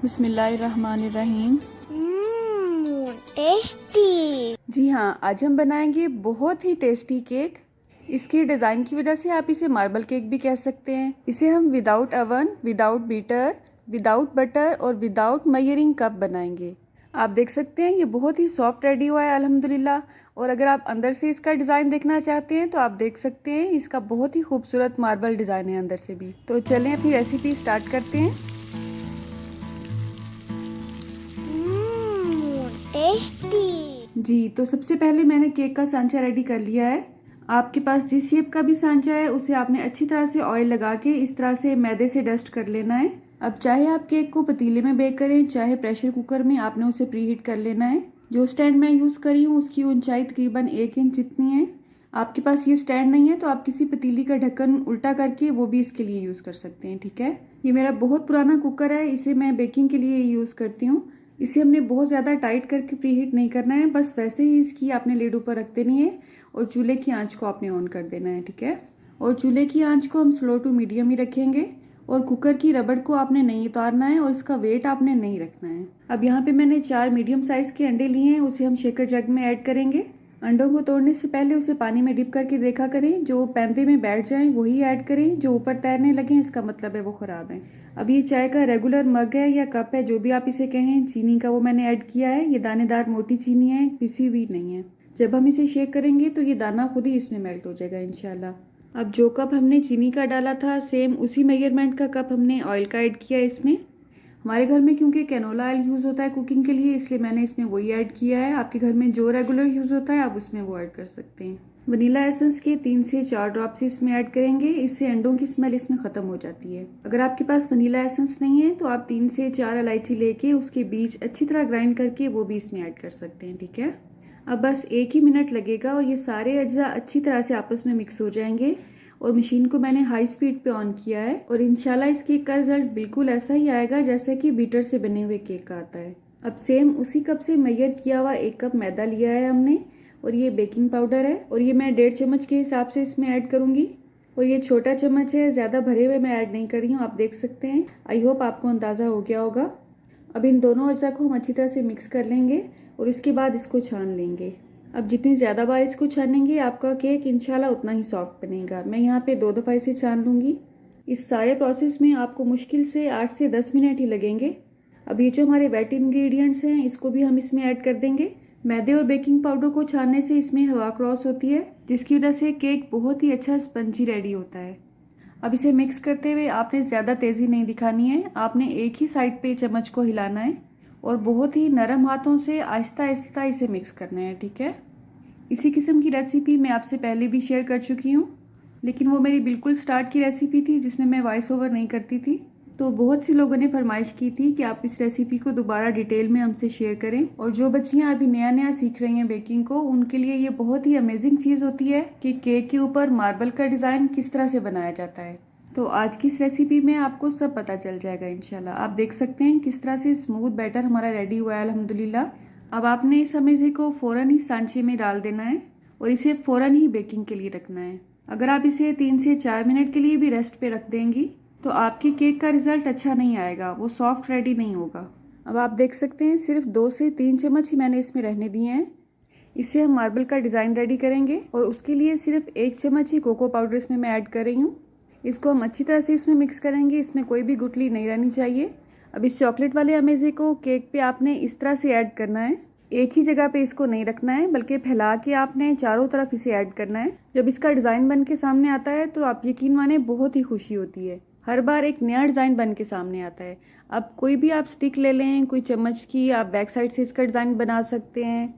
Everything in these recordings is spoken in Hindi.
बिस्मिल्लाहिर्रहमानिर्रहीम। टेस्टी। जी हाँ, आज हम बनाएंगे बहुत ही टेस्टी केक। इसके डिज़ाइन की वजह से आप इसे मार्बल केक भी कह सकते हैं। इसे हम without oven, without beater, without butter और विदाउट मेजरिंग कप बनाएंगे। आप देख सकते हैं ये बहुत ही सॉफ्ट रेडी हुआ है अल्हम्दुलिल्लाह। और अगर आप अंदर से इसका डिज़ाइन देखना चाहते हैं तो आप देख सकते हैं इसका बहुत ही खूबसूरत मार्बल डिज़ाइन है अंदर से भी। तो चलें अपनी रेसिपी स्टार्ट करते हैं। टेस्टी। जी, तो सबसे पहले मैंने केक का सांचा रेडी कर लिया है। आपके पास जिस शेप का भी सांचा है उसे आपने अच्छी तरह से ऑयल लगा के इस तरह से मैदे से डस्ट कर लेना है। अब चाहे आप केक को पतीले में बेक करें चाहे प्रेशर कुकर में, आपने उसे प्रीहीट कर लेना है। जो स्टैंड मैं यूज़ करी हूँ उसकी ऊंचाई तकरीबन 1 इंच जितनी है। आपके पास ये स्टैंड नहीं है तो आप किसी पतीली का ढक्कन उल्टा करके वो भी इसके लिए यूज़ कर सकते हैं। ठीक है, ये मेरा बहुत पुराना कुकर है, इसे मैं बेकिंग के लिए यूज़ करती हूँ। इसे हमने बहुत ज़्यादा टाइट करके प्रीहीट नहीं करना है, बस वैसे ही इसकी आपने लिड ऊपर रख देनी है और चूल्हे की आंच को आपने ऑन कर देना है। ठीक है, और चूल्हे की आंच को हम स्लो टू मीडियम ही रखेंगे और कुकर की रबड़ को आपने नहीं उतारना है और इसका वेट आपने नहीं रखना है। अब यहाँ पे मैंने 4 मीडियम साइज़ के अंडे लिए हैं, उसे हम शेकर जग में ऐड करेंगे। अंडों को तोड़ने से पहले उसे पानी में डिप करके देखा करें, जो पैंदे में बैठ जाएं वही ऐड करें, जो ऊपर तैरने लगें इसका मतलब है वो ख़राब है। अब ये चाय का रेगुलर मग है या कप है, जो भी आप इसे कहें, चीनी का वो मैंने ऐड किया है। ये दानेदार मोटी चीनी है, पिसी हुई नहीं है। जब हम इसे शेक करेंगे तो ये दाना खुद ही इसमें मेल्ट हो जाएगा इंशाल्लाह। अब जो कप हमने चीनी का डाला था सेम उसी मेजरमेंट का कप हमने ऑयल का ऐड किया इसमें। हमारे घर में क्योंकि कैनोला ऑयल यूज़ होता है कुकिंग के लिए, इसलिए मैंने इसमें वही ऐड किया है। आपके घर में जो रेगुलर यूज़ होता है आप उसमें वो ऐड कर सकते हैं। वनीला एसेंस के 3 से 4 ड्रॉप्स इसमें ऐड करेंगे, इससे अंडों की स्मेल इसमें ख़त्म हो जाती है। अगर आपके पास वनीला एसेंस नहीं है तो आप 3 से 4 इलायची लेके उसके बीज अच्छी तरह ग्राइंड करके वो भी इसमें ऐड कर सकते हैं। ठीक है, अब बस 1 ही मिनट लगेगा और ये सारे अज्जा अच्छी तरह से आपस में मिक्स हो जाएंगे। और मशीन को मैंने हाई स्पीड पे ऑन किया है और इंशाल्लाह इस केक का रिजल्ट बिल्कुल ऐसा ही आएगा जैसा कि बीटर से बने हुए केक का आता है। अब सेम उसी कप से मेजर किया हुआ 1 कप मैदा लिया है हमने और ये बेकिंग पाउडर है और ये मैं 1.5 चम्मच के हिसाब से इसमें ऐड करूँगी। और ये छोटा चम्मच है, ज़्यादा भरे हुए मैं ऐड नहीं कर रही हूँ, आप देख सकते हैं। आई होप आपको अंदाज़ा हो गया होगा। अब इन दोनों अज्जा को हम अच्छी तरह से मिक्स कर लेंगे और इसके बाद इसको छान लेंगे। अब जितनी ज़्यादा बार इसको छानेंगे आपका केक इंशाल्लाह उतना ही सॉफ्ट बनेगा। मैं यहाँ पे 2 दफ़ा इसे छान लूँगी। इस सारे प्रोसेस में आपको मुश्किल से 8 से 10 मिनट ही लगेंगे। अब ये जो हमारे वेट इंग्रेडिएंट्स हैं इसको भी हम इसमें ऐड कर देंगे। मैदे और बेकिंग पाउडर को छानने से इसमें हवा क्रॉस होती है, जिसकी वजह से केक बहुत ही अच्छा स्पंजी रेडी होता है। अब इसे मिक्स करते हुए आपने ज़्यादा तेज़ी नहीं दिखानी है, आपने एक ही साइड पे चम्मच को हिलाना है और बहुत ही नरम हाथों से आहिस्ता आहिस्ता इसे मिक्स करना है। ठीक है, इसी किस्म की रेसिपी मैं आपसे पहले भी शेयर कर चुकी हूँ, लेकिन वो मेरी बिल्कुल स्टार्ट की रेसिपी थी जिसमें मैं वॉइस ओवर नहीं करती थी। तो बहुत सी लोगों ने फरमाइश की थी कि आप इस रेसिपी को दोबारा डिटेल में हमसे शेयर करें। और जो बच्चियाँ अभी नया नया सीख रही हैं बेकिंग को, उनके लिए ये बहुत ही अमेजिंग चीज़ होती है कि केक के ऊपर मार्बल का डिज़ाइन किस तरह से बनाया जाता है। तो आज की इस रेसिपी में आपको सब पता चल जाएगा इंशाल्लाह। आप देख सकते हैं किस तरह से स्मूथ बैटर हमारा रेडी हुआ है अल्हम्दुलिल्लाह। अब आपने इस अमेज़े को फ़ौरन ही सांचे में डाल देना है और इसे फ़ौरन ही बेकिंग के लिए रखना है। अगर आप इसे 3 से 4 मिनट के लिए भी रेस्ट पे रख देंगी तो आपके केक का रिज़ल्ट अच्छा नहीं आएगा, वो सॉफ्ट रेडी नहीं होगा। अब आप देख सकते हैं सिर्फ 2 से 3 चम्मच ही मैंने इसमें रहने दिए हैं। इससे हम मार्बल का डिज़ाइन रेडी करेंगे और उसके लिए सिर्फ 1 चम्मच ही कोको पाउडर इसमें मैं ऐड कर रही हूँ। इसको हम अच्छी तरह से इसमें मिक्स करेंगे, इसमें कोई भी गुठली नहीं रहनी चाहिए। अब इस चॉकलेट वाले अमेज़े को केक पे आपने इस तरह से ऐड करना है, एक ही जगह पे इसको नहीं रखना है बल्कि फैला के आपने चारों तरफ इसे ऐड करना है। जब इसका डिज़ाइन बन के सामने आता है तो आप यकीन माने बहुत ही खुशी होती है। हर बार एक नया डिज़ाइन बन के सामने आता है। अब कोई भी आप स्टिक ले लें, कोई चम्मच की, आप बैक साइड से इसका डिज़ाइन बना सकते हैं।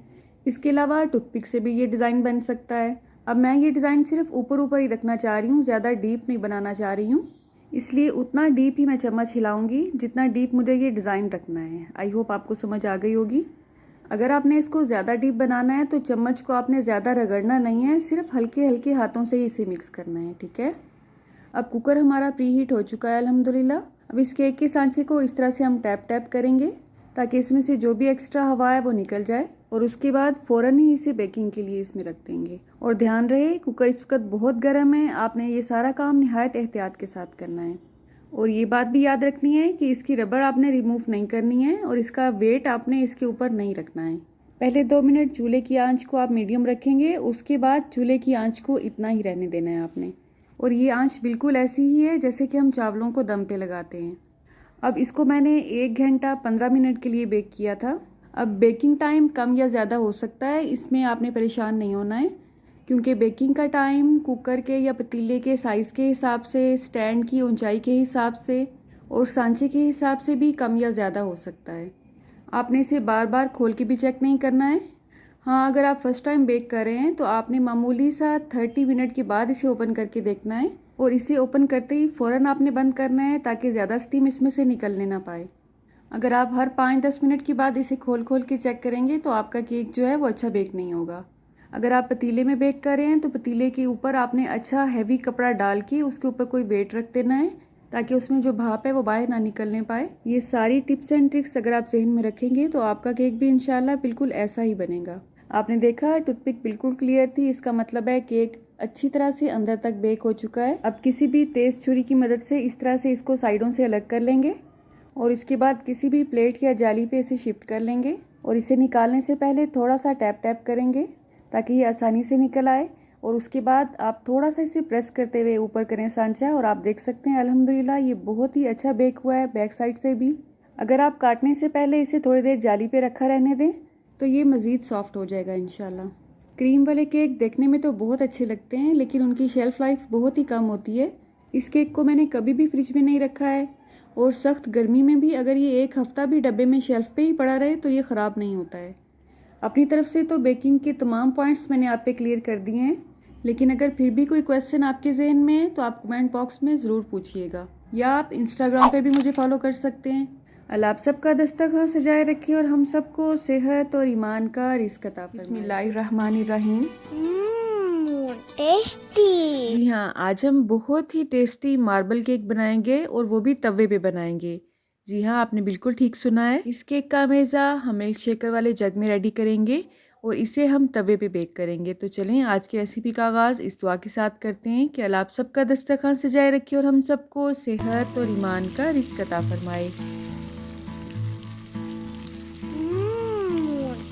इसके अलावा टूथपिक से भी ये डिज़ाइन बन सकता है। अब मैं ये डिज़ाइन सिर्फ ऊपर ऊपर ही रखना चाह रही हूँ, ज़्यादा डीप नहीं बनाना चाह रही हूँ, इसलिए उतना डीप ही मैं चम्मच हिलाऊंगी जितना डीप मुझे ये डिज़ाइन रखना है। आई होप आपको समझ आ गई होगी। अगर आपने इसको ज़्यादा डीप बनाना है तो चम्मच को आपने ज़्यादा रगड़ना नहीं है, सिर्फ हल्के हल्के हाथों से ही इसे मिक्स करना है। ठीक है, अब कुकर हमारा प्री हीट हो चुका है अल्हम्दुलिल्लाह। अब इस केक के सांचे को इस तरह से हम टैप टैप करेंगे ताकि इसमें से जो भी एक्स्ट्रा हवा है वो निकल जाए और उसके बाद फ़ौरन ही इसे बेकिंग के लिए इसमें रख देंगे। और ध्यान रहे कुकर इस वक्त बहुत गर्म है, आपने ये सारा काम निहायत एहतियात के साथ करना है। और ये बात भी याद रखनी है कि इसकी रबर आपने रिमूव नहीं करनी है और इसका वेट आपने इसके ऊपर नहीं रखना है। पहले 2 मिनट चूल्हे की आंच को आप मीडियम रखेंगे, उसके बाद चूल्हे की आंच को इतना ही रहने देना है आपने। और ये आंच बिल्कुल ऐसी ही है जैसे कि हम चावलों को दम पे लगाते हैं। अब इसको मैंने 1 घंटा 15 मिनट के लिए बेक किया था। अब बेकिंग टाइम कम या ज़्यादा हो सकता है, इसमें आपने परेशान नहीं होना है, क्योंकि बेकिंग का टाइम कुकर के या पतीले के साइज़ के हिसाब से, स्टैंड की ऊंचाई के हिसाब से और सांचे के हिसाब से भी कम या ज़्यादा हो सकता है। आपने इसे बार बार खोल के भी चेक नहीं करना है। हाँ, अगर आप फर्स्ट टाइम बेक कर रहे हैं तो आपने मामूली सा 30 मिनट के बाद इसे ओपन करके देखना है और इसे ओपन करते ही फ़ौरन आपने बंद करना है ताकि ज़्यादा स्टीम इसमें से निकलने ना पाए। अगर आप हर 5-10 मिनट के बाद इसे खोल खोल के चेक करेंगे तो आपका केक जो है वो अच्छा बेक नहीं होगा। अगर आप पतीले में बेक कर रहे हैं तो पतीले के ऊपर आपने अच्छा हैवी कपड़ा डाल के उसके ऊपर कोई वेट रख देना है ताकि उसमें जो भाप है वो बाहर ना निकलने पाए। ये सारी टिप्स एंड ट्रिक्स अगर आप जहन में रखेंगे तो आपका केक भी इंशाल्लाह बिल्कुल ऐसा ही बनेगा। आपने देखा टूथपिक बिल्कुल क्लियर थी, इसका मतलब है केक अच्छी तरह से अंदर तक बेक हो चुका है। अब किसी भी तेज़ छुरी की मदद से इस तरह से इसको साइडों से अलग कर लेंगे और इसके बाद किसी भी प्लेट या जाली पे इसे शिफ्ट कर लेंगे और इसे निकालने से पहले थोड़ा सा टैप टैप करेंगे ताकि ये आसानी से निकल आए। और उसके बाद आप थोड़ा सा इसे प्रेस करते हुए ऊपर करें सांचा और आप देख सकते हैं अल्हम्दुलिल्लाह ये बहुत ही अच्छा बेक हुआ है बैक साइड से भी। अगर आप काटने से पहले इसे थोड़ी देर जाली पे रखा रहने दें तो ये मज़ीद सॉफ्ट हो जाएगा इंशाल्लाह। क्रीम वाले केक देखने में तो बहुत अच्छे लगते हैं लेकिन उनकी शेल्फ़ लाइफ बहुत ही कम होती है। इस केक को मैंने कभी भी फ्रिज में नहीं रखा है और सख्त गर्मी में भी अगर ये 1 हफ़्ता भी डब्बे में शेल्फ़ पे ही पड़ा रहे तो ये ख़राब नहीं होता है। अपनी तरफ से तो बेकिंग के तमाम पॉइंट्स मैंने आप पे क्लियर कर दिए हैं, लेकिन अगर फिर भी कोई क्वेश्चन आपके जहन में है तो आप कमेंट बॉक्स में ज़रूर पूछिएगा या आप इंस्टाग्राम पे भी मुझे फॉलो कर सकते हैं। अल्लाह आप सबका दस्तरखान सजाए रखे और हम सबको सेहत और ईमान का रिज़्क़ अता फरमाए। बिस्मिल्लाहिर्रहमानिर्रहीम। टेस्टी। जी हाँ, आज हम बहुत ही टेस्टी मार्बल केक बनाएंगे और वो भी तवे पे बनाएंगे। जी हाँ, आपने बिल्कुल ठीक सुना है। इस केक का मेज़ा हम मिल्क शेकर वाले जग में रेडी करेंगे और इसे हम तवे पे बेक करेंगे। तो चलें आज की रेसिपी का आगाज़ इस दुआ के साथ करते हैं कि अल्लाह आप सबका दस्तरखान सजाए रखे और हम सबको सेहत और ईमान का रिज़्क़ अता फरमाए।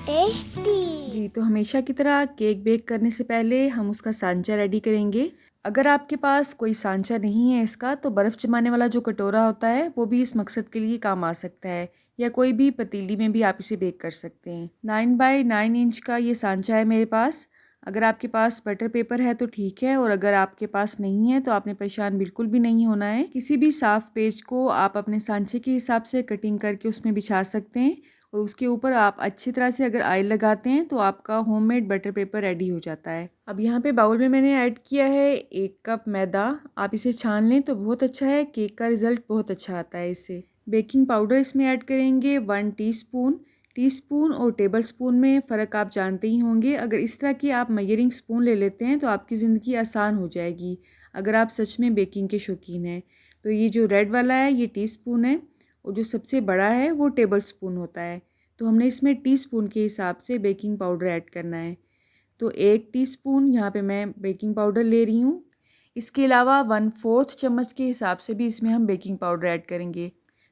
टेस्टी। जी, तो हमेशा की तरह केक बेक करने से पहले हम उसका सांचा रेडी करेंगे। अगर आपके पास कोई सांचा नहीं है इसका तो बर्फ़ जमाने वाला जो कटोरा होता है वो भी इस मकसद के लिए काम आ सकता है, या कोई भी पतीली में भी आप इसे बेक कर सकते हैं। 9 बाई 9 इंच का ये सांचा है मेरे पास। अगर आपके पास बटर पेपर है तो ठीक है, और अगर आपके पास नहीं है तो आपने परेशान बिल्कुल भी नहीं होना है। किसी भी साफ़ पेज को आप अपने सांचे के हिसाब से कटिंग करके उसमें बिछा सकते हैं और उसके ऊपर आप अच्छी तरह से अगर ऑयल लगाते हैं तो आपका होममेड बटर पेपर रेडी हो जाता है। अब यहाँ पे बाउल में मैंने ऐड किया है 1 कप मैदा। आप इसे छान लें तो बहुत अच्छा है, केक का रिज़ल्ट बहुत अच्छा आता है इससे। बेकिंग पाउडर इसमें ऐड करेंगे 1 टीस्पून। टीस्पून और टेबल स्पून में फ़र्क आप जानते ही होंगे। अगर इस तरह की आप मेजरिंग स्पून ले लेते हैं तो आपकी ज़िंदगी आसान हो जाएगी अगर आप सच में बेकिंग के शौकीन हैं। तो ये जो रेड वाला है ये टीस्पून है और जो सबसे बड़ा है वो टेबल स्पून होता है। तो हमने इसमें टीस्पून के हिसाब से बेकिंग पाउडर ऐड करना है। तो 1 टीस्पून यहाँ पे मैं बेकिंग पाउडर ले रही हूँ। इसके अलावा 1/4 चम्मच के हिसाब से भी इसमें हम बेकिंग पाउडर ऐड करेंगे।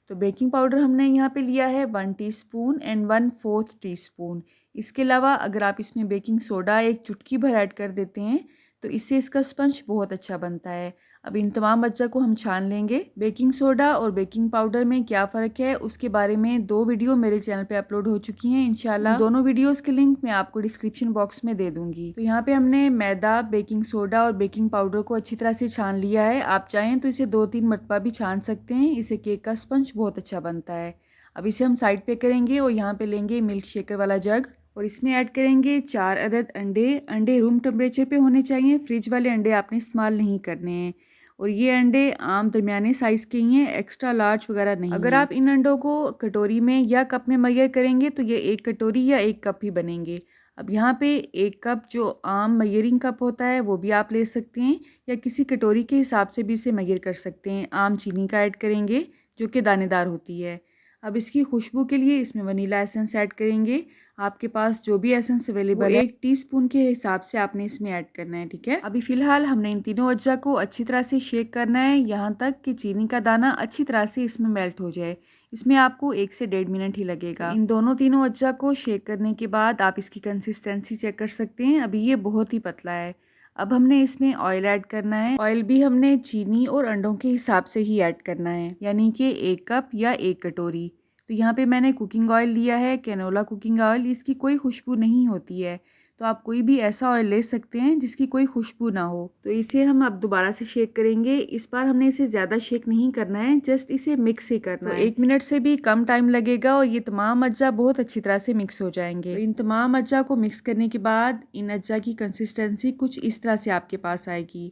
तो बेकिंग पाउडर हमने यहाँ पे लिया है 1 टीस्पून एंड 1/4 टीस्पून। इसके अलावा अगर आप इसमें बेकिंग सोडा 1 चुटकी भर ऐड कर देते हैं तो इससे इसका स्पंज बहुत अच्छा बनता है। अब इन तमाम अज्जा को हम छान लेंगे। बेकिंग सोडा और बेकिंग पाउडर में क्या फ़र्क है उसके बारे में 2 वीडियो मेरे चैनल पे अपलोड हो चुकी हैं। इंशाल्लाह दोनों वीडियोस के लिंक मैं आपको डिस्क्रिप्शन बॉक्स में दे दूंगी। तो यहाँ पे हमने मैदा, बेकिंग सोडा और बेकिंग पाउडर को अच्छी तरह से छान लिया है। आप चाहें तो इसे 2-3 मरतबा भी छान सकते हैं, इससे केक का स्पंज बहुत अच्छा बनता है। अब इसे हम साइड पे करेंगे और यहाँ पे लेंगे मिल्क शेकर वाला जग और इसमें ऐड करेंगे 4 अदद अंडे। अंडे रूम टेम्परेचर पे होने चाहिए, फ्रिज वाले अंडे आपने इस्तेमाल नहीं करने हैं। और ये अंडे आम दरमियाने साइज़ के ही हैं, एक्स्ट्रा लार्ज वगैरह नहीं। अगर आप इन अंडों को कटोरी में या कप में मेजर करेंगे तो ये 1 कटोरी या 1 कप ही बनेंगे। अब यहाँ पे 1 कप जो आम मेजरिंग कप होता है वो भी आप ले सकते हैं या किसी कटोरी के हिसाब से भी इसे मेजर कर सकते हैं। आम चीनी का ऐड करेंगे जो कि दानेदार होती है। अब इसकी खुशबू के लिए इसमें वनीला एसेंस ऐड करेंगे। आपके पास जो भी एसेंस अवेलेबल है 1 टीस्पून के हिसाब से आपने इसमें ऐड करना है, ठीक है। अभी फ़िलहाल हमने इन तीनों अज्जा को अच्छी तरह से शेक करना है यहाँ तक कि चीनी का दाना अच्छी तरह से इसमें मेल्ट हो जाए। इसमें आपको 1 से 1.5 मिनट ही लगेगा। इन दोनों तीनों अज्जा को शेक करने के बाद आप इसकी कंसिस्टेंसी चेक कर सकते हैं। अभी ये बहुत ही पतला है। अब हमने इसमें ऑयल ऐड करना है। ऑयल भी हमने चीनी और अंडों के हिसाब से ही ऐड करना है, यानी कि 1 कप या 1 कटोरी। तो यहाँ पे मैंने कुकिंग ऑयल लिया है, कैनोला कुकिंग ऑयल। इसकी कोई खुशबू नहीं होती है, तो आप कोई भी ऐसा ऑयल ले सकते हैं जिसकी कोई खुशबू ना हो। तो इसे हम अब दोबारा से शेक करेंगे। इस बार हमने इसे ज़्यादा शेक नहीं करना है, जस्ट इसे मिक्स ही करना है। 1 मिनट से भी कम टाइम लगेगा और ये तमाम अज्जा बहुत अच्छी तरह से मिक्स हो जाएंगे। तो इन तमाम अज्जा को मिक्स करने के बाद इन अज्जा की कंसिस्टेंसी कुछ इस तरह से आपके पास आएगी।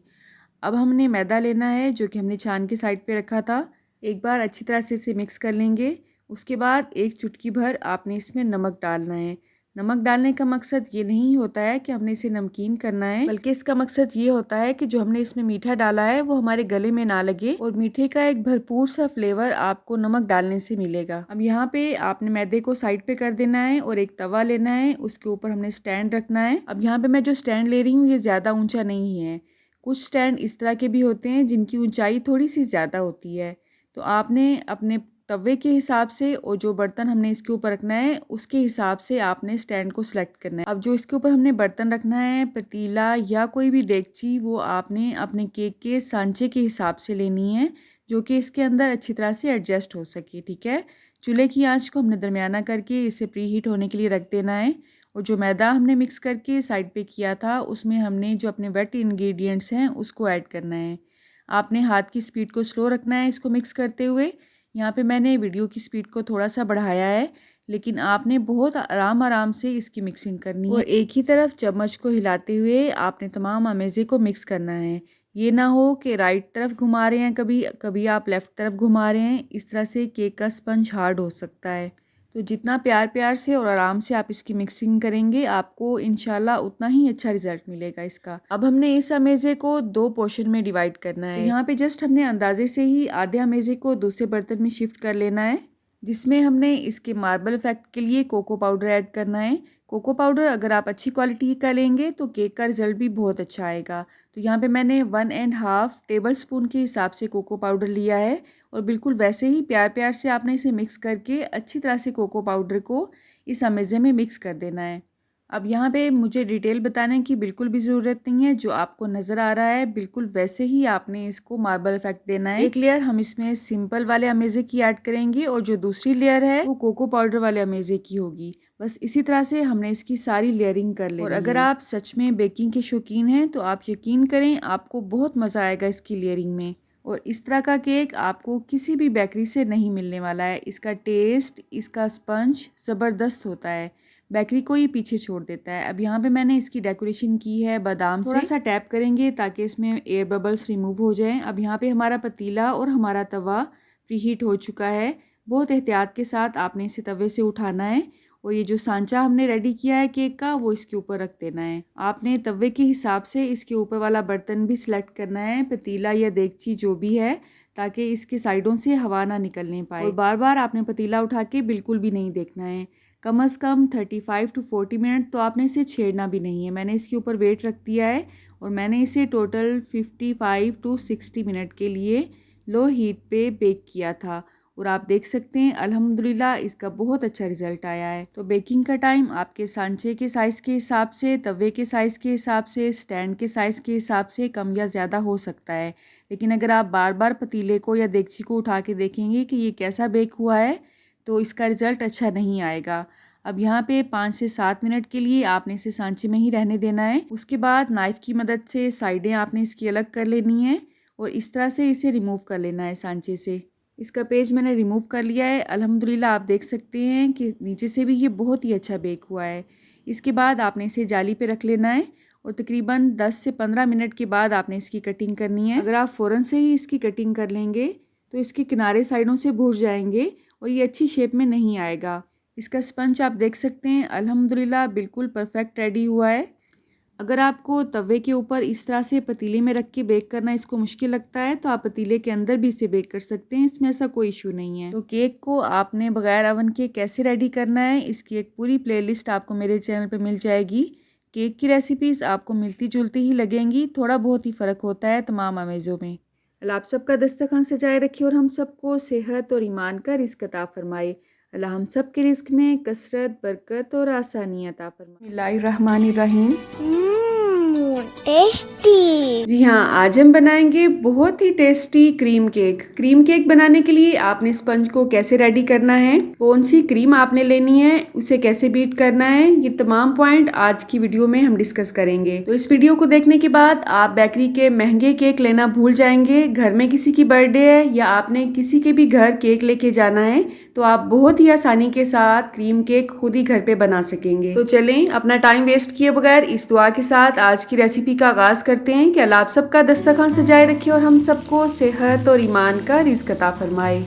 अब हमने मैदा लेना है जो कि हमने छान के साइड पे रखा था। एक बार अच्छी तरह से इसे मिक्स कर लेंगे। उसके बाद 1 चुटकी भर आपने इसमें नमक डालना है। नमक डालने का मकसद ये नहीं होता है कि हमने इसे नमकीन करना है, बल्कि इसका मकसद ये होता है कि जो हमने इसमें मीठा डाला है वो हमारे गले में ना लगे और मीठे का एक भरपूर सा फ्लेवर आपको नमक डालने से मिलेगा। अब यहाँ पे आपने मैदे को साइड पे कर देना है और एक तवा लेना है, उसके ऊपर हमने स्टैंड रखना है। अब यहाँ पे मैं जो स्टैंड ले रही हूँ ये ज़्यादा ऊंचा नहीं है। कुछ स्टैंड इस तरह के भी होते हैं जिनकी ऊंचाई थोड़ी सी ज़्यादा होती है। तो आपने अपने तवे के हिसाब से और जो बर्तन हमने इसके ऊपर रखना है उसके हिसाब से आपने स्टैंड को सिलेक्ट करना है। अब जो इसके ऊपर हमने बर्तन रखना है, पतीला या कोई भी देगची, वो आपने अपने केक के सांचे के हिसाब से लेनी है जो कि इसके अंदर अच्छी तरह से एडजस्ट हो सके, ठीक है। चूल्हे की आंच को हमने दरमियाना करके इसे प्री हीट होने के लिए रख देना है। और जो मैदा हमने मिक्स करके साइड पे किया था उसमें हमने जो अपने वेट इंग्रेडिएंट्स हैं उसको ऐड करना है। आपने हाथ की स्पीड को स्लो रखना है इसको मिक्स करते हुए। यहाँ पे मैंने वीडियो की स्पीड को थोड़ा सा बढ़ाया है, लेकिन आपने बहुत आराम से इसकी मिक्सिंग करनी है। और एक ही तरफ चम्मच को हिलाते हुए आपने तमाम अमेज़े को मिक्स करना है। ये ना हो कि राइट तरफ घुमा रहे हैं, कभी कभी आप लेफ़्ट तरफ घुमा रहे हैं। इस तरह से केक का स्पंज हार्ड हो सकता है। तो जितना प्यार से और आराम से आप इसकी मिक्सिंग करेंगे आपको इंशाल्लाह उतना ही अच्छा रिजल्ट मिलेगा इसका। अब हमने इस अमेज़े को 2 पोर्शन में डिवाइड करना है। तो यहाँ पे जस्ट हमने अंदाजे से ही आधे अमेज़े को दूसरे बर्तन में शिफ्ट कर लेना है, जिसमें हमने इसके मार्बल इफेक्ट के लिए कोको पाउडर ऐड करना है। कोको पाउडर अगर आप अच्छी क्वालिटी का लेंगे तो केक का रिजल्ट भी बहुत अच्छा आएगा। तो यहाँ पे मैंने 1.5 टेबल स्पून के हिसाब से कोको पाउडर लिया है और बिल्कुल वैसे ही प्यार से आपने इसे मिक्स करके अच्छी तरह से कोको पाउडर को इस अमेज़े में मिक्स कर देना है। अब यहाँ पे मुझे डिटेल बताने की बिल्कुल भी ज़रूरत नहीं है, जो आपको नज़र आ रहा है बिल्कुल वैसे ही आपने इसको मार्बल इफेक्ट देना है। एक लेयर हम इसमें सिंपल वाले अमेज़े की ऐड करेंगे और जो दूसरी लेयर है वो कोको पाउडर वाले अमेज़े की होगी। बस इसी तरह से हमने इसकी सारी लेयरिंग कर लेनी है। और अगर आप सच में बेकिंग के शौकीन हैं तो आप यकीन करें आपको बहुत मज़ा आएगा इसकी लेयरिंग में। और इस तरह का केक आपको किसी भी बेकरी से नहीं मिलने वाला है। इसका टेस्ट, इसका स्पंज ज़बरदस्त होता है, बेकरी को ही पीछे छोड़ देता है। अब यहाँ पे मैंने इसकी डेकोरेशन की है बादाम से। थोड़ा सा टैप करेंगे ताकि इसमें एयर बबल्स रिमूव हो जाएं। अब यहाँ पे हमारा पतीला और हमारा तवा प्रीहीट हो चुका है। बहुत एहतियात के साथ आपने इसे तवे से उठाना है और ये जो सांचा हमने रेडी किया है केक का वो इसके ऊपर रख देना है। आपने तवे के हिसाब से इसके ऊपर वाला बर्तन भी सिलेक्ट करना है, पतीला या देगची जो भी है, ताकि इसके साइडों से हवा ना निकलने पाए। और बार बार आपने पतीला उठा के बिल्कुल भी नहीं देखना है। कम से कम 35 to 40 मिनट तो आपने इसे छेड़ना भी नहीं है। मैंने इसके ऊपर वेट रख दिया है और मैंने इसे टोटल 55 to 60 मिनट के लिए लो हीट पे बेक किया था और आप देख सकते हैं अल्हम्दुलिल्लाह इसका बहुत अच्छा रिजल्ट आया है। तो बेकिंग का टाइम आपके सांचे के साइज़ के हिसाब से, तवे के साइज़ के हिसाब से, स्टैंड के साइज़ के हिसाब से कम या ज़्यादा हो सकता है। लेकिन अगर आप बार बार पतीले को या देगची को उठा के देखेंगे कि ये कैसा बेक हुआ है तो इसका रिज़ल्ट अच्छा नहीं आएगा। अब यहाँ पे 5 से 7 मिनट के लिए आपने इसे सांचे में ही रहने देना है। उसके बाद नाइफ़ की मदद से साइडें आपने इसकी अलग कर लेनी है और इस तरह से इसे रिमूव कर लेना है सांचे से। इसका पेज मैंने रिमूव कर लिया है। अल्हम्दुलिल्लाह आप देख सकते हैं कि नीचे से भी ये बहुत ही अच्छा बेक हुआ है। इसके बाद आपने इसे जाली पे रख लेना है और तकरीबन 10 से 15 मिनट के बाद आपने इसकी कटिंग करनी है। अगर आप फ़ौरन से ही इसकी कटिंग कर लेंगे तो इसके किनारे साइडों से भूर जाएंगे और ये अच्छी शेप में नहीं आएगा। इसका स्पंज आप देख सकते हैं अल्हम्दुलिल्लाह बिल्कुल परफेक्ट रेडी हुआ है। अगर आपको तवे के ऊपर इस तरह से पतीले में रख के बेक करना इसको मुश्किल लगता है तो आप पतीले के अंदर भी इसे बेक कर सकते हैं, इसमें ऐसा कोई इशू नहीं है। तो केक को आपने बगैर ओवन के कैसे रेडी करना है इसकी एक पूरी प्लेलिस्ट आपको मेरे चैनल पे मिल जाएगी। केक की रेसिपीज़ आपको मिलती जुलती ही लगेंगी, थोड़ा बहुत ही फ़र्क होता है तमाम अमेज़ों में। अल्लाह आप सबका दस्तरखान सजाए रखे और हम सबको सेहत और ईमान का रिज़्क अता फरमाए। अल्लाह हम सब के रिज़्क में कसरत, बरकत और आसानी अता फरमाए। बिस्मिल्लाहिर्रहमानिर्रहीम। टेस्टी। जी हाँ, आज हम बनाएंगे बहुत ही tasty cream cake. Cream cake बनाने के लिए आपने स्पंज को कैसे रेडी करना है, कौन सी क्रीम आपने लेनी है, उसे कैसे बीट करना है, ये तमाम पॉइंट आज की वीडियो में हम डिस्कस करेंगे। तो इस वीडियो को देखने के बाद आप बेकरी के महंगे केक लेना भूल जाएंगे। घर में किसी की बर्थडे है या आपने किसी के भी घर केक लेके जाना है तो आप बहुत ही आसानी के साथ क्रीम केक खुद ही घर पे बना सकेंगे। तो चलें अपना टाइम वेस्ट किए बगैर इस दुआ के साथ आज की रेसिपी का आगाज करते हैं कि अल्लाह आप सबका दस्तरखान सजाए रखे और हम सबको सेहत और ईमान का रिज़्क अता फरमाए।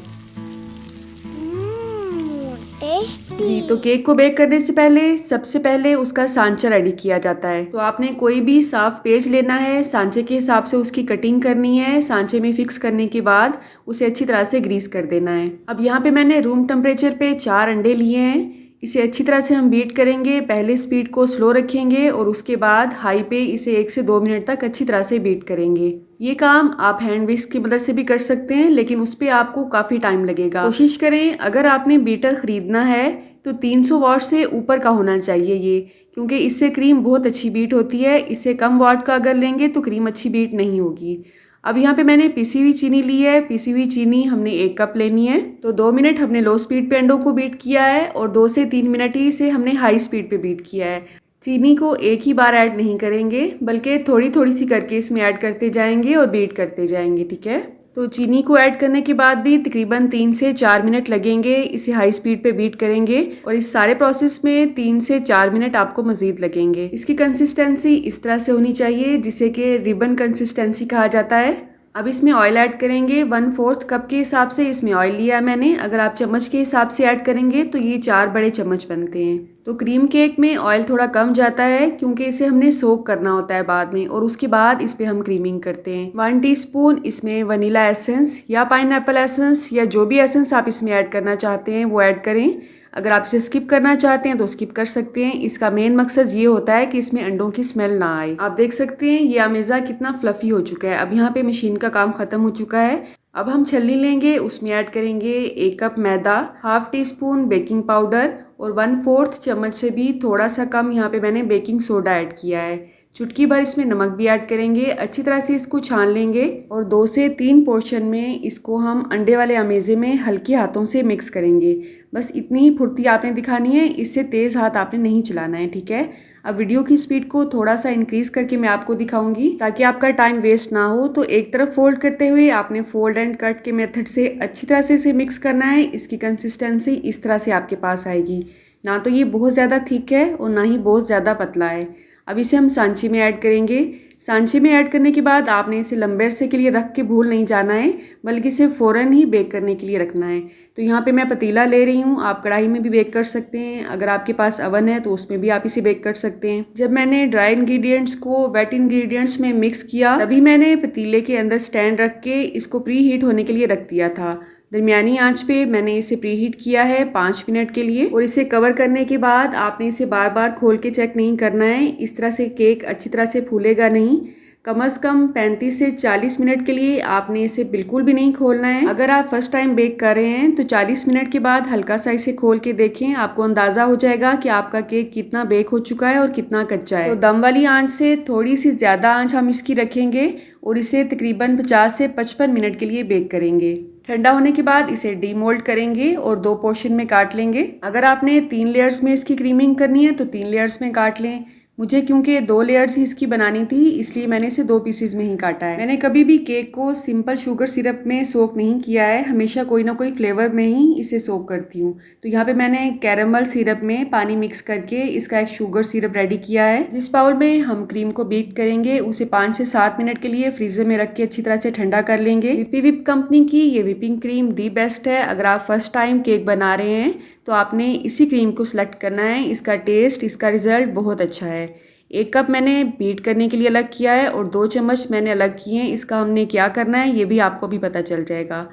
जी, तो केक को बेक करने से पहले सबसे पहले उसका सांचा रेडी किया जाता है। तो आपने कोई भी साफ पेज लेना है, सांचे के हिसाब से उसकी कटिंग करनी है। सांचे में फिक्स करने के बाद उसे अच्छी तरह से ग्रीस कर देना है। अब यहाँ पे मैंने रूम टेम्परेचर पे 4 अंडे लिए हैं। इसे अच्छी तरह से हम बीट करेंगे। पहले स्पीड को स्लो रखेंगे और उसके बाद हाई पे इसे 1 से 2 मिनट तक अच्छी तरह से बीट करेंगे। ये काम आप हैंड विस्क की मदद से भी कर सकते हैं, लेकिन उस पर आपको काफ़ी टाइम लगेगा। कोशिश करें अगर आपने बीटर खरीदना है तो 300 वाट से ऊपर का होना चाहिए ये, क्योंकि इससे क्रीम बहुत अच्छी बीट होती है। इससे कम वाट का अगर लेंगे तो क्रीम अच्छी बीट नहीं होगी। अब यहाँ पे मैंने पिसी हुई चीनी ली है। पिसी हुई चीनी हमने 1 कप लेनी है। तो 2 मिनट हमने लो स्पीड पे अंडों को बीट किया है और 2 से 3 मिनट ही इसे हमने हाई स्पीड पे बीट किया है। चीनी को एक ही बार ऐड नहीं करेंगे, बल्कि थोड़ी थोड़ी सी करके इसमें ऐड करते जाएंगे और बीट करते जाएंगे, ठीक है। तो चीनी को ऐड करने के बाद भी तकरीबन 3 से 4 मिनट लगेंगे। इसे हाई स्पीड पे बीट करेंगे और इस सारे प्रोसेस में 3 से 4 मिनट आपको मजीद लगेंगे। इसकी कंसिस्टेंसी इस तरह से होनी चाहिए जिसे कि रिबन कंसिस्टेंसी कहा जाता है। अब इसमें ऑयल ऐड करेंगे। 1/4 कप के हिसाब से इसमें ऑयल लिया मैंने। अगर आप चम्मच के हिसाब से ऐड करेंगे तो ये 4 बड़े चम्मच बनते हैं। तो क्रीम केक में ऑयल थोड़ा कम जाता है क्योंकि इसे हमने सोक करना होता है बाद में और उसके बाद इस पे हम क्रीमिंग करते हैं। 1 टीस्पून इसमें वनीला एसेंस या पाइनएप्पल एसेंस या जो भी एसेंस आप इसमें ऐड करना चाहते हैं वो ऐड करें। अगर आप इसे स्किप करना चाहते हैं तो स्किप कर सकते हैं। इसका मेन मकसद ये होता है कि इसमें अंडों की स्मेल ना आए। आप देख सकते हैं ये अमेज़ा कितना फ्लफी हो चुका है। अब यहाँ पे मशीन का काम खत्म हो चुका है। अब हम छलनी लेंगे, उसमें ऐड करेंगे 1 कप मैदा, 1/2 टीस्पून बेकिंग पाउडर और 1/4 चम्मच से भी थोड़ा सा कम यहाँ पे मैंने बेकिंग सोडा ऐड किया है। चुटकी भर इसमें नमक भी ऐड करेंगे। अच्छी तरह से इसको छान लेंगे और 2 से 3 पोर्शन में इसको हम अंडे वाले अमेज़े में हल्के हाथों से मिक्स करेंगे। बस इतनी ही फुर्ती आपने दिखानी है, इससे तेज़ हाथ आपने नहीं चलाना है, ठीक है। अब वीडियो की स्पीड को थोड़ा सा इंक्रीज करके मैं आपको दिखाऊंगी ताकि आपका टाइम वेस्ट ना हो। तो एक तरफ फोल्ड करते हुए आपने फोल्ड एंड कट के मेथड से अच्छी तरह से इसे मिक्स करना है। इसकी कंसिस्टेंसी इस तरह से आपके पास आएगी। ना तो ये बहुत ज़्यादा थिक है और ना ही बहुत ज़्यादा पतला है। अब इसे हम सांचे में ऐड करेंगे। सांचे में ऐड करने के बाद आपने इसे लंबे अरसे के लिए रख के भूल नहीं जाना है, बल्कि इसे फ़ौरन ही बेक करने के लिए रखना है। तो यहाँ पे मैं पतीला ले रही हूँ, आप कढ़ाई में भी बेक कर सकते हैं। अगर आपके पास अवन है तो उसमें भी आप इसे बेक कर सकते हैं। जब मैंने ड्राई इंग्रेडिएंट्स को वेट इंग्रेडिएंट्स में मिक्स किया तभी मैंने पतीले के अंदर स्टैंड रख के इसको प्री हीट होने के लिए रख दिया था। दरमियानी आंच पे मैंने इसे प्री हीट किया है 5 मिनट के लिए और इसे कवर करने के बाद आपने इसे बार बार खोल के चेक नहीं करना है। इस तरह से केक अच्छी तरह से फूलेगा नहीं। कम से कम 35 से 40 मिनट के लिए आपने इसे बिल्कुल भी नहीं खोलना है। अगर आप फर्स्ट टाइम बेक कर रहे हैं तो 40 मिनट के बाद हल्का सा इसे खोल के देखें, आपको अंदाजा हो जाएगा कि आपका केक कितना बेक हो चुका है और कितना कच्चा है। तो दम वाली आंच से थोड़ी सी ज़्यादा आंच हम इसकी रखेंगे और इसे तकरीबन 50 से 55 मिनट के लिए बेक करेंगे। ठंडा होने के बाद इसे डीमोल्ड करेंगे और 2 पोर्शन में काट लेंगे। अगर आपने 3 लेयर्स में इसकी क्रीमिंग करनी है तो 3 लेयर्स में काट लें। मुझे क्योंकि 2 लेयर्स ही इसकी बनानी थी इसलिए मैंने इसे 2 पीसेस में ही काटा है। मैंने कभी भी केक को सिंपल शुगर सिरप में सोक नहीं किया है, हमेशा कोई ना कोई फ्लेवर में ही इसे सोक करती हूँ। तो यहाँ पे मैंने कैरेमल सिरप में पानी मिक्स करके इसका एक शुगर सिरप रेडी किया है। जिस बाउल में हम क्रीम को बीट करेंगे उसे 5 से 7 मिनट के लिए फ्रीजर में रख के अच्छी तरह से ठंडा कर लेंगे। विपी विप कंपनी की ये विपिंग क्रीम दी बेस्ट है। अगर आप फर्स्ट टाइम केक बना रहे हैं तो आपने इसी क्रीम को सिलेक्ट करना है। इसका टेस्ट, इसका रिजल्ट बहुत अच्छा है। 1 कप मैंने बीट करने के लिए अलग किया है और 2 चम्मच मैंने अलग किए हैं। इसका हमने क्या करना है ये भी आपको भी पता चल जाएगा।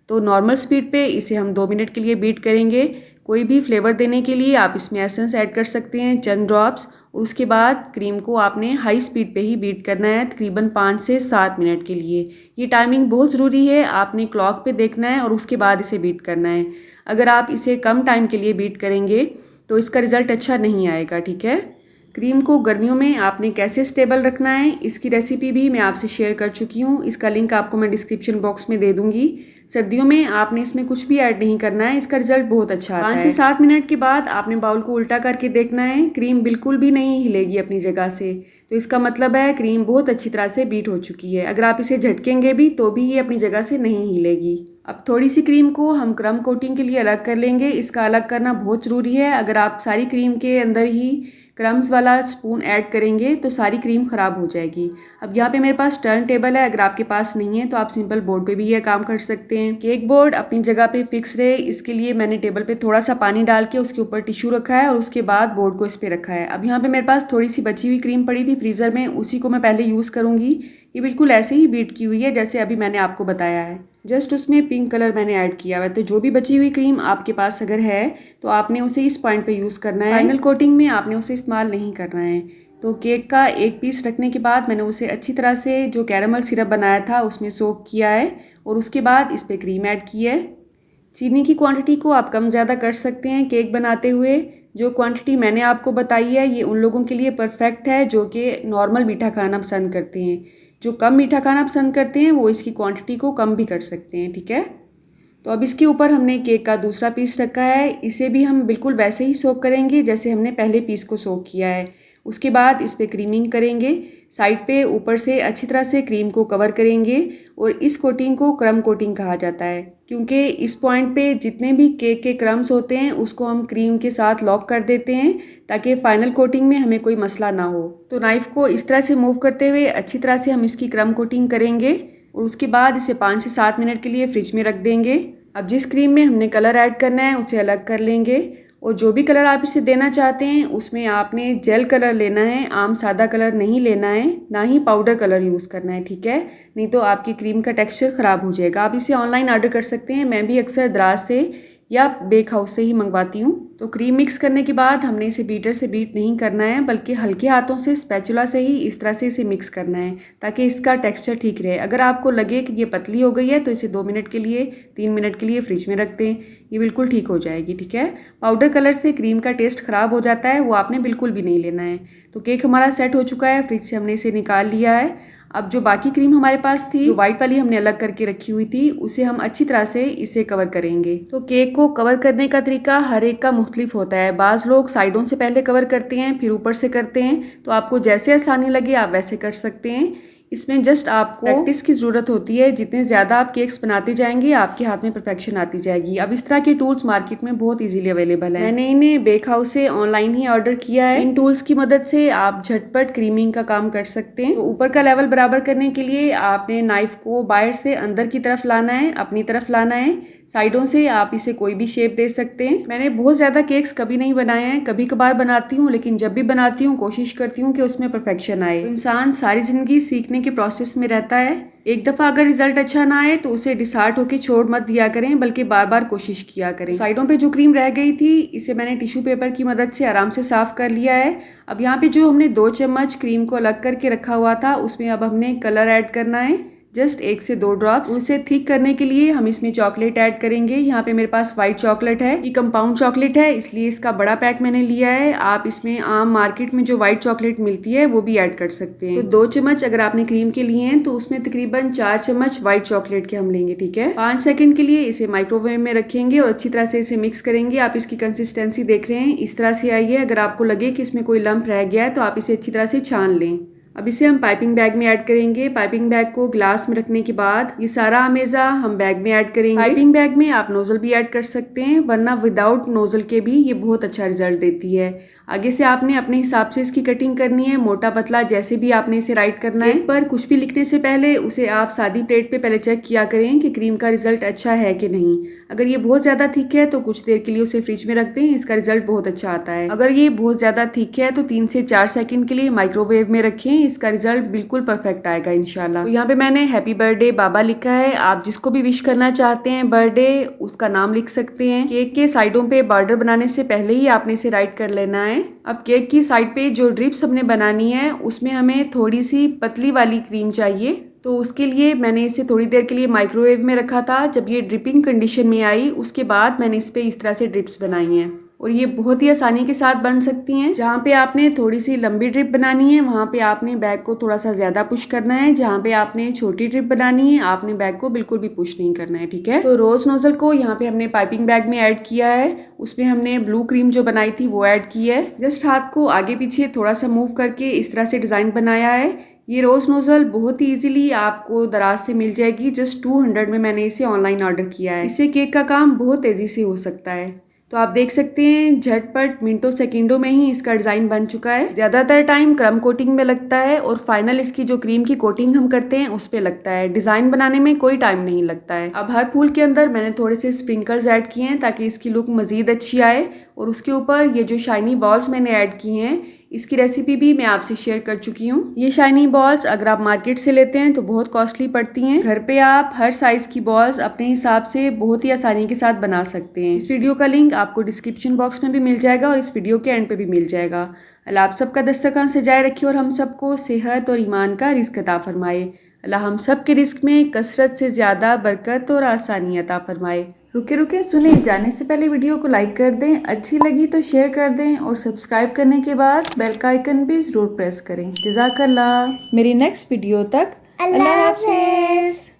तो नॉर्मल स्पीड पे इसे हम 2 मिनट के लिए बीट करेंगे। कोई भी फ्लेवर देने के लिए आप इसमें एसेंस ऐड कर सकते हैं, चंद ड्रॉप्स। और उसके बाद क्रीम को आपने हाई स्पीड पे ही बीट करना है तकरीबन 5 से 7 मिनट के लिए। ये टाइमिंग बहुत ज़रूरी है, आपने क्लॉक पे देखना है और उसके बाद इसे बीट करना है। अगर आप इसे कम टाइम के लिए बीट करेंगे तो इसका रिज़ल्ट अच्छा नहीं आएगा, ठीक है। क्रीम को गर्मियों में आपने कैसे स्टेबल रखना है इसकी रेसिपी भी मैं आपसे शेयर कर चुकी हूँ। इसका लिंक आपको मैं डिस्क्रिप्शन बॉक्स में दे दूँगी। सर्दियों में आपने इसमें कुछ भी ऐड नहीं करना है, इसका रिजल्ट बहुत अच्छा आता है। 5 से 7 मिनट के बाद आपने बाउल को उल्टा करके देखना है, क्रीम बिल्कुल भी नहीं हिलेगी अपनी जगह से। तो इसका मतलब है क्रीम बहुत अच्छी तरह से बीट हो चुकी है। अगर आप इसे झटकेंगे भी तो भी ये अपनी जगह से नहीं हिलेगी। अब थोड़ी सी क्रीम को हम क्रम कोटिंग के लिए अलग कर लेंगे। इसका अलग करना बहुत ज़रूरी है। अगर आप सारी क्रीम के अंदर ही क्रम्स वाला स्पून ऐड करेंगे तो सारी क्रीम ख़राब हो जाएगी। अब यहाँ पे मेरे पास टर्न टेबल है, अगर आपके पास नहीं है तो आप सिंपल बोर्ड पे भी यह काम कर सकते हैं। केक बोर्ड अपनी जगह पे फिक्स रहे इसके लिए मैंने टेबल पे थोड़ा सा पानी डाल के उसके ऊपर टिश्यू रखा है और उसके बाद बोर्ड को इस पे रखा है। अब यहाँ पे मेरे पास थोड़ी सी बची हुई क्रीम पड़ी थी फ्रीज़र में, उसी को मैं पहले यूज़ करूँगी। ये बिल्कुल ऐसे ही बीट की हुई है जैसे अभी मैंने आपको बताया है, जस्ट उसमें पिंक कलर मैंने ऐड किया हुआ है। तो जो भी बची हुई क्रीम आपके पास अगर है तो आपने उसे इस पॉइंट पे यूज़ करना है, फाइनल कोटिंग में आपने उसे इस्तेमाल नहीं करना है। तो केक का एक पीस रखने के बाद मैंने उसे अच्छी तरह से जो कैरामल सिरप बनाया था उसमें सोक किया है और उसके बाद इस पर क्रीम ऐड की है। चीनी की क्वांटिटी को आप कम ज़्यादा कर सकते हैं केक बनाते हुए। जो क्वांटिटी मैंने आपको बताई है ये उन लोगों के लिए परफेक्ट है जो कि नॉर्मल मीठा खाना पसंद करते हैं। जो कम मीठा खाना पसंद करते हैं वो इसकी क्वांटिटी को कम भी कर सकते हैं, ठीक है। तो अब इसके ऊपर हमने केक का दूसरा पीस रखा है, इसे भी हम बिल्कुल वैसे ही सोक करेंगे जैसे हमने पहले पीस को सोक किया है। उसके बाद इस पर क्रीमिंग करेंगे, साइड पे ऊपर से अच्छी तरह से क्रीम को कवर करेंगे और इस कोटिंग को क्रम कोटिंग कहा जाता है क्योंकि इस पॉइंट पे जितने भी केक के क्रम्स होते हैं उसको हम क्रीम के साथ लॉक कर देते हैं ताकि फाइनल कोटिंग में हमें कोई मसला ना हो। तो नाइफ़ को इस तरह से मूव करते हुए अच्छी तरह से हम इसकी क्रम कोटिंग करेंगे और उसके बाद इसे 5 से 7 मिनट के लिए फ्रिज में रख देंगे। अब जिस क्रीम में हमने कलर ऐड करना है उसे अलग कर लेंगे और जो भी कलर आप इसे देना चाहते हैं उसमें आपने जेल कलर लेना है, आम सादा कलर नहीं लेना है, ना ही पाउडर कलर यूज़ करना है, ठीक है। नहीं तो आपकी क्रीम का टेक्सचर ख़राब हो जाएगा। आप इसे ऑनलाइन ऑर्डर कर सकते हैं, मैं भी अक्सर दराज से या बेक हाउस से ही मंगवाती हूँ। तो क्रीम मिक्स करने के बाद हमने इसे बीटर से बीट नहीं करना है बल्कि हल्के हाथों से स्पैचुला से ही इस तरह से इसे मिक्स करना है ताकि इसका टेक्सचर ठीक रहे। अगर आपको लगे कि ये पतली हो गई है तो इसे 2 मिनट के लिए 3 मिनट के लिए फ्रिज में रख दें, ये बिल्कुल ठीक हो जाएगी, ठीक है। पाउडर कलर से क्रीम का टेस्ट ख़राब हो जाता है, वो आपने बिल्कुल भी नहीं लेना है। तो केक हमारा सेट हो चुका है, फ्रिज से हमने इसे निकाल लिया है। अब जो बाकी क्रीम हमारे पास थी, जो व्हाइट वाली हमने अलग करके रखी हुई थी, उसे हम अच्छी तरह से इसे कवर करेंगे। तो केक को कवर करने का तरीका हर एक का मुख्तलिफ होता है। बाज़ लोग साइडों से पहले कवर करते हैं फिर ऊपर से करते हैं, तो आपको जैसे आसानी लगे आप वैसे कर सकते हैं। इसमें जस्ट आपको प्रैक्टिस की ज़रूरत होती है। जितने ज़्यादा आप केक्स बनाते जाएंगे आपके हाथ में परफेक्शन आती जाएगी। अब इस तरह के टूल्स मार्केट में बहुत इजीली अवेलेबल है। मैंने इन्हें बेक हाउस से ऑनलाइन ही ऑर्डर किया है। इन टूल्स की मदद से आप झटपट क्रीमिंग का काम कर सकते हैं। तो ऊपर का लेवल बराबर करने के लिए आपने नाइफ को बाहर से अंदर की तरफ लाना है, अपनी तरफ लाना है। साइडों से आप इसे कोई भी शेप दे सकते हैं। मैंने बहुत ज़्यादा केक्स कभी नहीं बनाए हैं, कभी कभार बनाती हूँ, लेकिन जब भी बनाती हूँ कोशिश करती हूँ कि उसमें परफेक्शन आए। तो इंसान सारी ज़िंदगी सीखने के प्रोसेस में रहता है। एक दफ़ा अगर रिजल्ट अच्छा ना आए तो उसे डिसहार्ट होकर छोड़ मत दिया करें, बल्कि बार बार कोशिश किया करें। साइडों पे जो क्रीम रह गई थी इसे मैंने टिश्यू पेपर की मदद से आराम से साफ़ कर लिया है। अब यहाँ पे जो हमने 2 चम्मच क्रीम को अलग करके रखा हुआ था उसमें अब हमने कलर ऐड करना है, जस्ट 1 से 2 ड्रॉप्स। उसे थिक करने के लिए हम इसमें चॉकलेट ऐड करेंगे। यहाँ पे मेरे पास व्हाइट चॉकलेट है, ये कंपाउंड चॉकलेट है इसलिए इसका बड़ा पैक मैंने लिया है। आप इसमें आम मार्केट में जो व्हाइट चॉकलेट मिलती है वो भी ऐड कर सकते हैं। तो 2 चम्मच अगर आपने क्रीम के लिए हैं तो उसमें तकरीबन 4 चम्मच व्हाइट चॉकलेट के हम लेंगे, ठीक है। 5 सेकंड के लिए इसे माइक्रोवेव में रखेंगे और अच्छी तरह से इसे मिक्स करेंगे। आप इसकी कंसिस्टेंसी देख रहे हैं, इस तरह से आई है। अगर आपको लगे कि इसमें कोई लंप रह गया है तो आप इसे अच्छी तरह से छान लें। अब इसे हम पाइपिंग बैग में ऐड करेंगे। पाइपिंग बैग को ग्लास में रखने के बाद ये सारा अमेज़ा हम बैग में ऐड करेंगे। पाइपिंग बैग में आप नोजल भी ऐड कर सकते हैं, वरना विदाउट नोजल के भी ये बहुत अच्छा रिजल्ट देती है। आगे से आपने अपने हिसाब से इसकी कटिंग करनी है, मोटा पतला जैसे भी आपने इसे राइट करना है। पर कुछ भी लिखने से पहले उसे आप सादी प्लेट पे पहले चेक किया करें कि क्रीम का रिजल्ट अच्छा है कि नहीं। अगर ये बहुत ज़्यादा थिक है तो कुछ देर के लिए उसे फ्रिज में रख दें, इसका रिजल्ट बहुत अच्छा आता है। अगर ये बहुत ज़्यादा थिक है तो 3 से 4 सेकंड के लिए माइक्रोवेव में रखें, इसका रिजल्ट बिल्कुल परफेक्ट आएगा इंशाल्लाह। तो यहाँ पे मैंने हैप्पी बर्थडे बाबा लिखा है। आप जिसको भी विश करना चाहते हैं बर्थडे, उसका नाम लिख सकते हैं। केक के साइडों पे बॉर्डर बनाने से पहले ही आपने इसे राइट कर लेना है। अब केक की साइड पे जो ड्रिप्स हमने बनानी है उसमें हमें थोड़ी सी पतली वाली क्रीम चाहिए, तो उसके लिए मैंने इसे थोड़ी देर के लिए माइक्रोवेव में रखा था। जब ये ड्रिपिंग कंडीशन में आई उसके बाद मैंने इस पे इस तरह से ड्रिप्स बनाई हैं और ये बहुत ही आसानी के साथ बन सकती हैं। जहाँ पे आपने थोड़ी सी लंबी ड्रिप बनानी है वहाँ पे आपने बैग को थोड़ा सा ज़्यादा पुश करना है, जहाँ पे आपने छोटी ड्रिप बनानी है आपने बैग को बिल्कुल भी पुश नहीं करना है, ठीक है। तो रोज नोजल को यहाँ पे हमने पाइपिंग बैग में ऐड किया है, उसमें हमने ब्लू क्रीम जो बनाई थी वो ऐड की है। जस्ट हाथ को आगे पीछे थोड़ा सा मूव करके इस तरह से डिज़ाइन बनाया है। ये रोज नोजल बहुत ही इजीली आपको दराज से मिल जाएगी। जस्ट 200 में मैंने इसे ऑनलाइन ऑर्डर किया है। इससे केक का काम बहुत तेज़ी से हो सकता है। तो आप देख सकते हैं झटपट मिनटों सेकंडों में ही इसका डिज़ाइन बन चुका है। ज़्यादातर टाइम क्रम कोटिंग में लगता है और फाइनल इसकी जो क्रीम की कोटिंग हम करते हैं उस पे लगता है। डिज़ाइन बनाने में कोई टाइम नहीं लगता है। अब हर फूल के अंदर मैंने थोड़े से स्प्रिंकल्स ऐड किए हैं ताकि इसकी लुक मज़ीद अच्छी आए। और उसके ऊपर ये जो शाइनी बॉल्स मैंने ऐड की हैं इसकी रेसिपी भी मैं आपसे शेयर कर चुकी हूँ। ये शाइनी बॉल्स अगर आप मार्केट से लेते हैं तो बहुत कॉस्टली पड़ती हैं। घर पे आप हर साइज की बॉल्स अपने हिसाब से बहुत ही आसानी के साथ बना सकते हैं। इस वीडियो का लिंक आपको डिस्क्रिप्शन बॉक्स में भी मिल जाएगा और इस वीडियो के एंड पे भी मिल जाएगा। अल्लाह आप सबका दस्तरखान सजाए रखे और हम सबको सेहत और ईमान का रिज़्क अता फरमाए। अल्लाह हम सब के रिस्क में कसरत से ज़्यादा बरकत और आसानी अता फरमाए। रुके सुने, जाने से पहले वीडियो को लाइक कर दें, अच्छी लगी तो शेयर कर दें और सब्सक्राइब करने के बाद बेल का आइकन भी ज़रूर प्रेस करें। जज़ाकल्लाह। मेरी नेक्स्ट वीडियो तक अल्लाह हाफ़िज़।